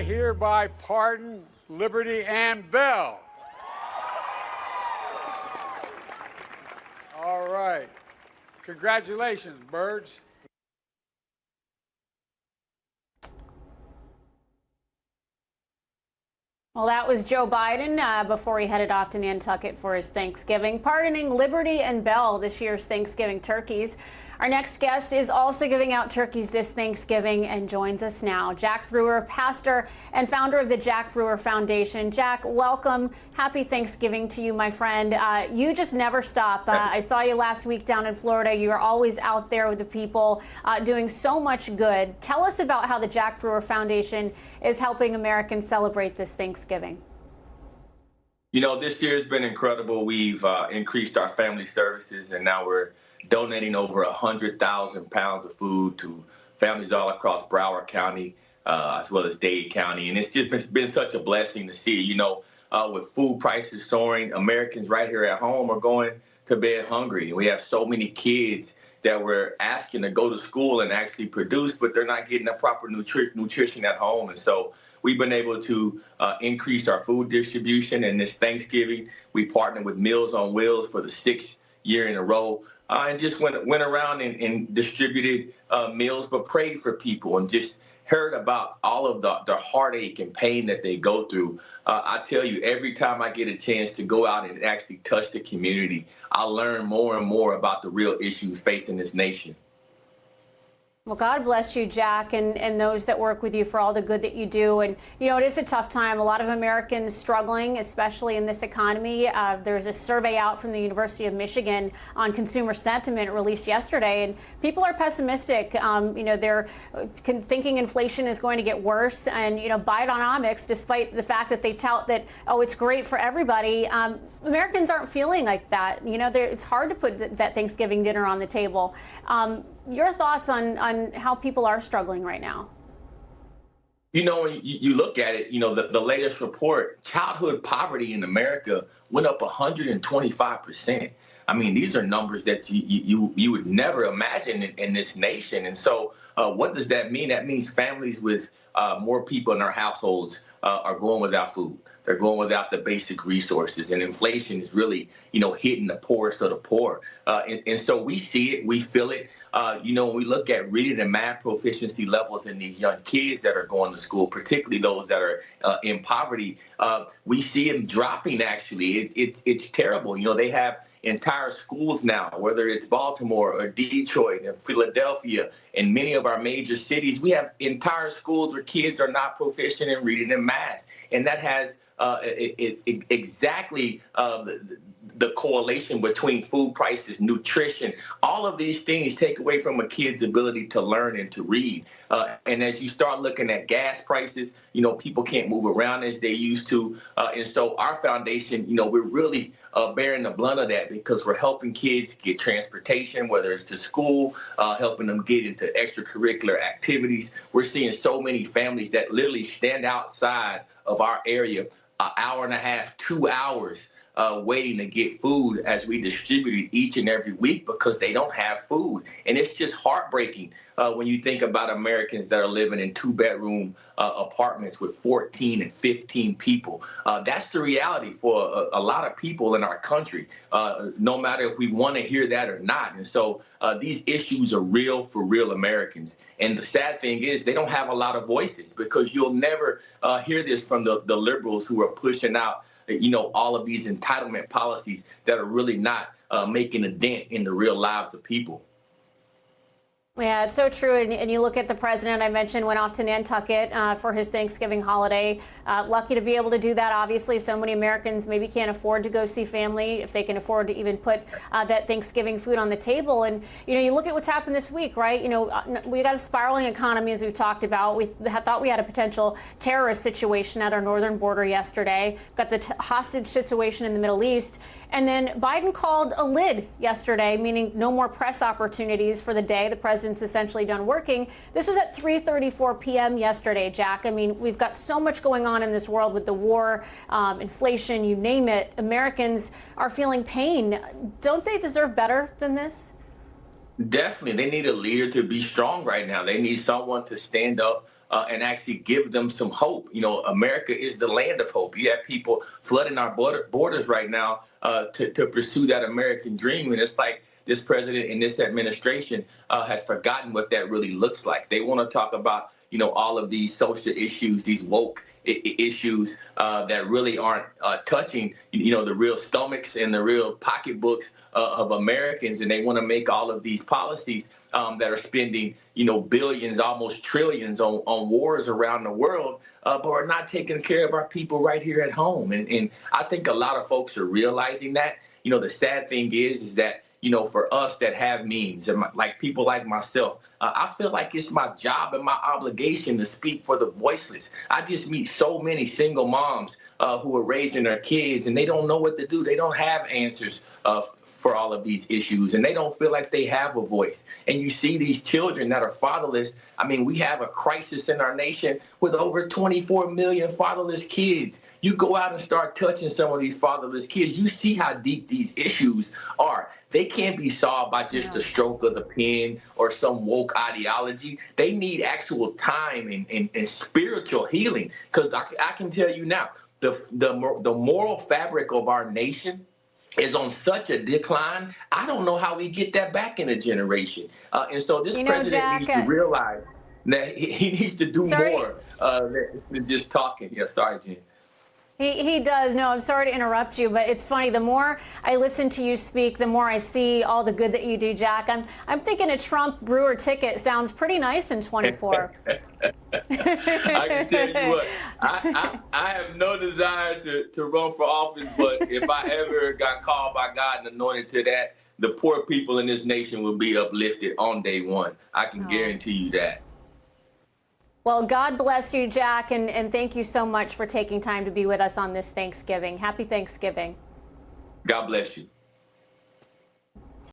I hereby pardon Liberty and Bell. All right. Congratulations, birds. Well, that was Joe Biden before he headed off to Nantucket for his Thanksgiving, pardoning Liberty and Bell, this year's Thanksgiving turkeys. Our next guest is also giving out turkeys this Thanksgiving and joins us now. Jack Brewer, pastor and founder of the Jack Brewer Foundation. Jack, welcome. Happy Thanksgiving to you, my friend. You just never stop. I saw you last week down in Florida. You are always out there with the people doing so much good. Tell us about how the Jack Brewer Foundation is helping Americans celebrate this Thanksgiving. You know, this year has been incredible. We've increased our family services, and now we're donating over 100,000 pounds of food to families all across Broward County, as well as Dade County. And it's just been such a blessing to see. You know, with food prices soaring, Americans right here at home are going to bed hungry. We have so many kids that we're asking to go to school and actually produce, but they're not getting the proper nutrition at home. And so we've been able to increase our food distribution. And this Thanksgiving, we partnered with Meals on Wheels for the 6th year in a row. And just went around and distributed meals, but prayed for people and just heard about all of the heartache and pain that they go through. I tell you, every time I get a chance to go out and actually touch the community, I learn more and more about the real issues facing this nation. Well, God bless you, Jack, and those that work with you for all the good that you do. And, you know, it is a tough time. A lot of Americans struggling, especially in this economy. There's a survey out from the University of Michigan on consumer sentiment released yesterday, and people are pessimistic. You know, they're thinking inflation is going to get worse. And, you know, Bidenomics, despite the fact that they tout that, oh, it's great for everybody, Americans aren't feeling like that. You know, it's hard to put that Thanksgiving dinner on the table. Your thoughts on how people are struggling right now? You know, when you look at it, you know, the latest report, childhood poverty in America went up 125%. I mean, these are numbers that you would never imagine in this nation. And so what does that mean? That means families with more people in their households are going without food. They're going without the basic resources, and inflation is really, you know, hitting the poorest of the poor. And so we see it, we feel it. You know, when we look at reading and math proficiency levels in these young kids that are going to school, particularly those that are in poverty, we see them dropping, actually. It's terrible. You know, they have entire schools now, whether it's Baltimore or Detroit and Philadelphia and many of our major cities, we have entire schools where kids are not proficient in reading and math. And that has exactly the correlation between food prices, nutrition. All of these things take away from a kid's ability to learn and to read. And as you start looking at gas prices, you know, people can't move around as they used to. And so our foundation, you know, we're really bearing the blunt of that because we're helping kids get transportation, whether it's to school, helping them get into extracurricular activities. We're seeing so many families that literally stand outside of our area an hour and a half, 2 hours waiting to get food as we distribute it each and every week because they don't have food. And it's just heartbreaking when you think about Americans that are living in 2-bedroom apartments with 14 and 15 people. That's the reality for a lot of people in our country, no matter if we want to hear that or not. And so these issues are real for real Americans. And the sad thing is they don't have a lot of voices because you'll never hear this from the liberals who are pushing out, you know, all of these entitlement policies that are really not making a dent in the real lives of people. Yeah, it's so true. And you look at the president, I mentioned, went off to Nantucket for his Thanksgiving holiday. Lucky to be able to do that. Obviously, so many Americans maybe can't afford to go see family if they can afford to even put that Thanksgiving food on the table. And, you know, you look at what's happened this week, right? You know, we got a spiraling economy, as we've talked about. We thought we had a potential terrorist situation at our northern border yesterday. Got the hostage situation in the Middle East. And then Biden called a lid yesterday, meaning no more press opportunities for the day. The president's essentially done working. This was at 3:34 p.m. yesterday, Jack. I mean, we've got so much going on in this world with the war, inflation, you name it. Americans are feeling pain. Don't they deserve better than this? Definitely. They need a leader to be strong right now. They need someone to stand up and actually give them some hope. You know, America is the land of hope. You have people flooding our borders right now to pursue that American dream. And it's like this president and this administration has forgotten what that really looks like. They want to talk about, you know, all of these social issues, these woke issues that really aren't touching, you know, the real stomachs and the real pocketbooks of Americans. And they want to make all of these policies that are spending, you know, billions, almost trillions on wars around the world, but are not taking care of our people right here at home. And I think a lot of folks are realizing that. You know, the sad thing is that, you know, for us that have means, and like people like myself, I feel like it's my job and my obligation to speak for the voiceless. I just meet so many single moms who are raising their kids, and they don't know what to do. They don't have answers for all of these issues, and they don't feel like they have a voice. And you see these children that are fatherless. I mean, we have a crisis in our nation with over 24 million fatherless kids. You go out and start touching some of these fatherless kids, you see how deep these issues are. They can't be solved by just a stroke of the pen or some woke ideology. They need actual time and spiritual healing. Because I can tell you now, the moral fabric of our nation is on such a decline. I don't know how we get that back in a generation. And so this president Jack, needs to realize that he needs to do more than just talking. Yeah, sorry, Jen. He does. No, I'm sorry to interrupt you, but it's funny. The more I listen to you speak, the more I see all the good that you do, Jack. I'm thinking a Trump Brewer ticket sounds pretty nice in 24. I can tell you what, I have no desire to run for office, but if I ever got called by God and anointed to that, the poor people in this nation will be uplifted on day one. I can guarantee you that. Well, God bless you, Jack, and thank you so much for taking time to be with us on this Thanksgiving. Happy Thanksgiving. God bless you.